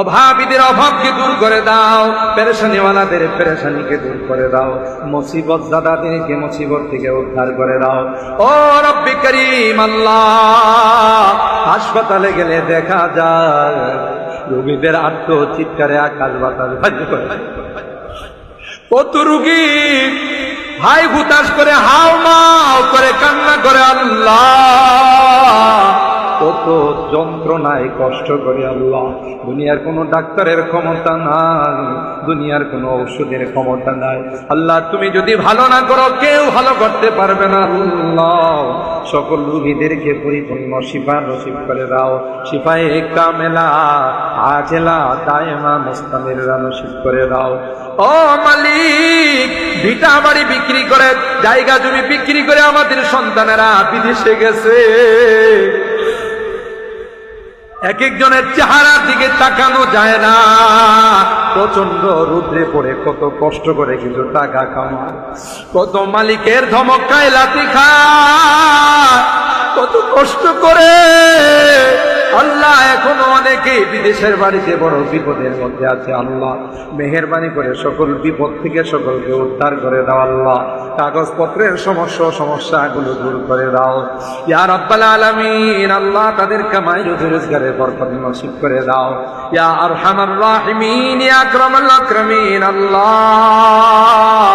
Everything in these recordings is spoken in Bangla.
অভাবীদের অভাবকে দূর করে দাও, পেরেশানিওয়ালাদের পেরেশানিকে দূর করে দাও, মুসিবত জাদাদেরকে মুসিবত থেকে উদ্ধার করে দাও। ও রব্বি করিম আল্লাহ, হাসপাতালে গেলে দেখা যায় রোগীদের আত্মচিৎকারে আকাশ বাতাস ভাসি করে। কত রোগী হাই হুতাশ করে হাও মাও করে কান্না করে আল্লাহ, কত যন্ত্রণায় কষ্ট করে আল্লাহ। দুনিয়ার কোনো ডাক্তারের ক্ষমতা নাই, দুনিয়ার কোনো ঔষধের ক্ষমতা নাই আল্লাহ। তুমি যদি ভালো না করো কেউ ভালো করতে পারবে না আল্লাহ। সকল রোগীদেরকে পরিপূর্ণ শিফা নসিব করে দাও, শিফায়ে কামেলা আজেলা দায়েমা মুস্তামিররা নসিব করে দাও। ও মালিক, ভিটা বাড়ি বিক্রি করে, জায়গা জমি বিক্রি করে আমাদের সন্তানেরা বিদেশে গেছে। এক একজনের চেহারার দিকে তাকানো যায় না, প্রচন্ড রুদ্রে পড়ে কত কষ্ট করে কিছু টাকা কামায়, কত মালিকের ধমক খায়, লাথি খায়, কত কষ্ট করে আল্লাহ। এখনো অনেকে বিদেশের বাড়িতে বড় বিপদের মধ্যে আছে আল্লাহ। মেহেরবানি করে সকল বিপদ থেকে সকলকে উদ্ধার করে দাও আল্লাহ। কাগজপত্রের সমস্যাগুলো দূর করে দাও ইয়া রাব্বাল আলামিন আল্লাহ। তাদের কামাই রোজগারের বরকত নসিব করে দাও ইয়া আরহামার রাহিমিন ইয়া আকরামাল আকরামিন আল্লাহ।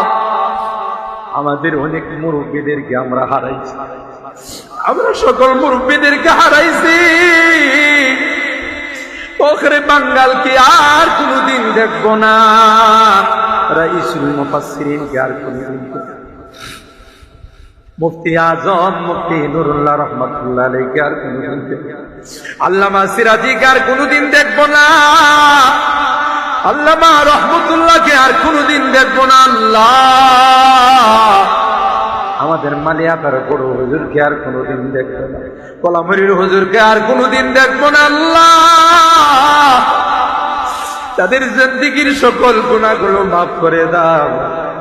আমাদের অনেক মুরব্বীদেরকে আমরা হারাইছি, আমরা সকল মুরব্বীদেরকে হারাইছি। ওখরে বাঙ্গালকে আর কোনদিন দেখবো না, রাইসুল মুফাসসিরিনকে আর কোনদিন, মুফতি আজম মুফতি নুরুল্লাহ রাহমাতুল্লাহ আলাইহি আর কোনদিন দেখবো না, আল্লামা সিরাজিকে আর কোনদিন দেখবো না, আল্লামা রহমতুল্লাহকে আর কোনদিন দেখবো না আল্লাহ। আমাদের মালিয়াতার বড় হুজুরকে আর কোনদিন দেখবো না, কলামরির হুজুরকে আর কোনদিন দেখবো না আল্লাহ। তাদের জিন্দেগীর সকল গুনাহগুলো মাফ করে দাও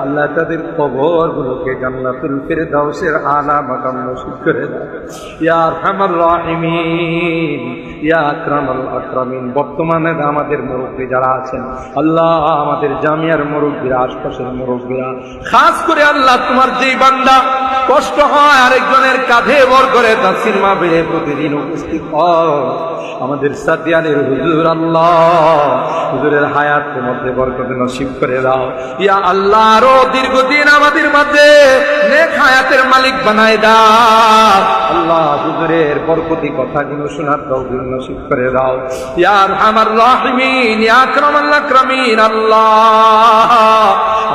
আল্লাহ। তাদের কবরগুলোকে জান্নাতুল ফিরদাউসের আলা মাকাম নসিব করে দাও ইয়া আরহামার রাহিমিন ইয়া আকরামাল আকরামিন। বর্তমানে আমাদের মুরব্বী যারা আছেন আল্লাহ, আমাদের জামিয়ার মুরব্বীরা, আশপাশের মুরব্বীরা, খাস করে আল্লাহ তোমার যেই বান্দা কষ্ট হয় আরেকজনের কাঁধে ভর করে তাফসীর মাহফিলে প্রতিদিন উপস্থিত হয়, আমাদের সাদিয়ানের হুজুর আল্লাহ, হুজুরের হায়াতের মধ্যে বরকত নসিব করে দাও ইয়া আল্লাহ। আরো দীর্ঘদিন আমাদের মাঝে নেক হায়াতের মালিক বানায় দাও আল্লাহ। হুজুরের বরকতি কথাগুলো শোনার তৌফিক নসিব করে দাও ইয়া আরহামার রাহিমিন ইয়া আকরামাল আকরামিন আল্লাহ।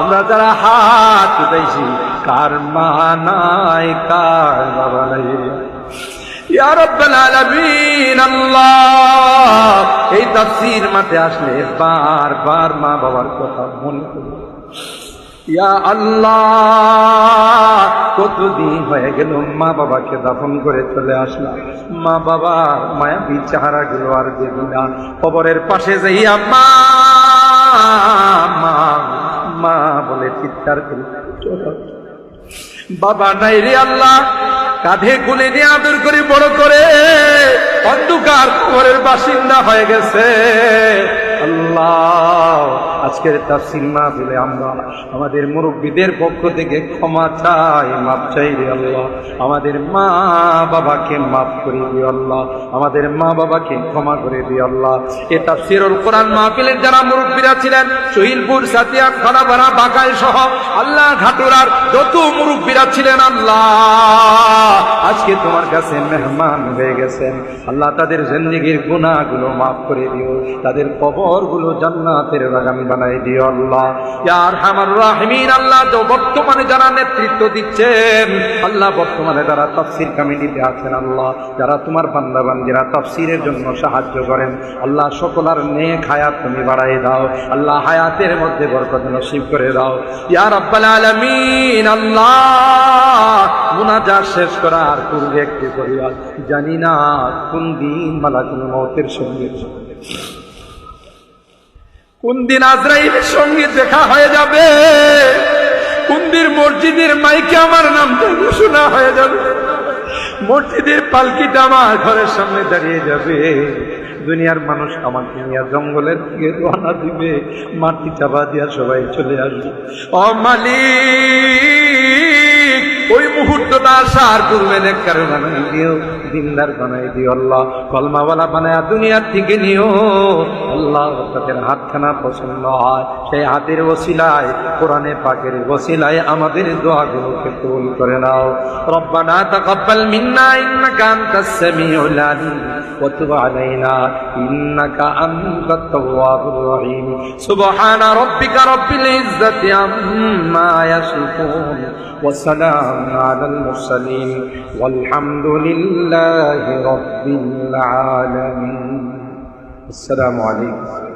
আমরা যারা হাত উঠাইছি কার মা নাই কার বাবা নাই ইয়া রাব্বাল আলামিন আল্লাহ। এই তাফসীর মাঠে আসলে বারবার মা বাবার কথা মনে করি ইয়া আল্লাহ। কতদিন হয়ে গেল মা বাবাকে দাফন করে চলে আসলাম, মা বাবার মায়াবী চেহারাগুলো আর দেখি না। কবরের পাশে যাইয়া মা মা মা বলে চিৎকার করি, বাবা নাই রে আল্লাহ। কাঁধে কোলে নিয়ে আদর করে বড় করে অন্ধকার কবরের বাসিন্দা হয়ে গেছে আল্লাহ। আজকের তাফসীর মাহফিলে আমরা আমাদের মুরব্বীদের পক্ষ থেকে ক্ষমা চাই, মাফ চাই রে আল্লাহ। আমাদের মা বাবাকে মাফ করে দিও আল্লাহ, আমাদের মা বাবাকে ক্ষমা করে দিও আল্লাহ। এ তাফসীরুল কোরআন মাহফিলের যারা মুরব্বীরা ছিলেন শহীদপুর, সাতিয়া, খানাপাড়া, বাকাই সহ আল্লাহ ঘাটুরার যত মুরব্বীরা ছিলেন আল্লাহ, আজকে তোমার কাছে মেহমান হয়ে গেছেন আল্লাহ। তাদের জিন্দেগীর গুনাহগুলো মাফ করে দিও, তাদের কবরগুলো জান্নাতের বাগান বানাই দিও আল্লাহ ইয়া আরহামার রাহিমিন আল্লাহ। তো বর্তমানে যারা নেতৃত্ব দিচ্ছেন আল্লাহ, বর্তমানে যারা তাফসীর কমিটিতে আছেন আল্লাহ, যারা তোমার বান্দা বান্দীরা তাফসীরের জন্য সাহায্য করেন আল্লাহ, সকলের নেক হায়াত তুমি বাড়াই দাও আল্লাহ, হায়াতের মধ্যে বরকত নসিব করে দাও ইয়া রাব্বাল আলামিন আল্লাহ। মুনাজাত শেষ করার পূর্বে একটু পরিবার জানি না কোন দিন মালাকুল মউতের সঙ্গে, কোন দিন আজরাইলের সঙ্গে দেখা হয়ে যাবে, কোন দিন মসজিদের মাইকে আমার নামটা ঘোষণা হয়ে যাবে, মসজিদের পালকিটা আমার ঘরের সামনে দাঁড়িয়ে যাবে, দুনিয়ার মানুষ আমাকে নিয়ে জঙ্গলের দিকে রওনা দিবে, মাটি চাপা দিয়া সবাই চলে আসবে। ও মালিক, ওই মুহূর্তটা আসার পূর্বে নেককার বানাই দিও, দিনদার বানাই দিও আল্লাহ, কলমাওয়ালা বানায়া দুনিয়ার থেকে নিও আল্লাহ। তাদের হাতখানা পছন্দ হয়, সেই হাতের ওসিলায়, কোরআনে পাকের ওসিলায় আমাদের দোয়াগুলোকে কবুল করে নাও। রব্বানা তাকাব্বাল মিন্না ইন্নাকা আনতাস সামিউল আলিম ওয়া তুব আলাইনা ইন্নাকা আনতাত তাওয়াবুর রহিম। সুবহানা রাব্বিকা রাব্বিল ইজ্জাতি আম্মা ইয়াসিফুন ওয়া সালামুন আলাল মুরসালিন ওয়ালহামদুলিল্লাহি রাব্বিল আলামিন। আসসালামু আলাইকুম।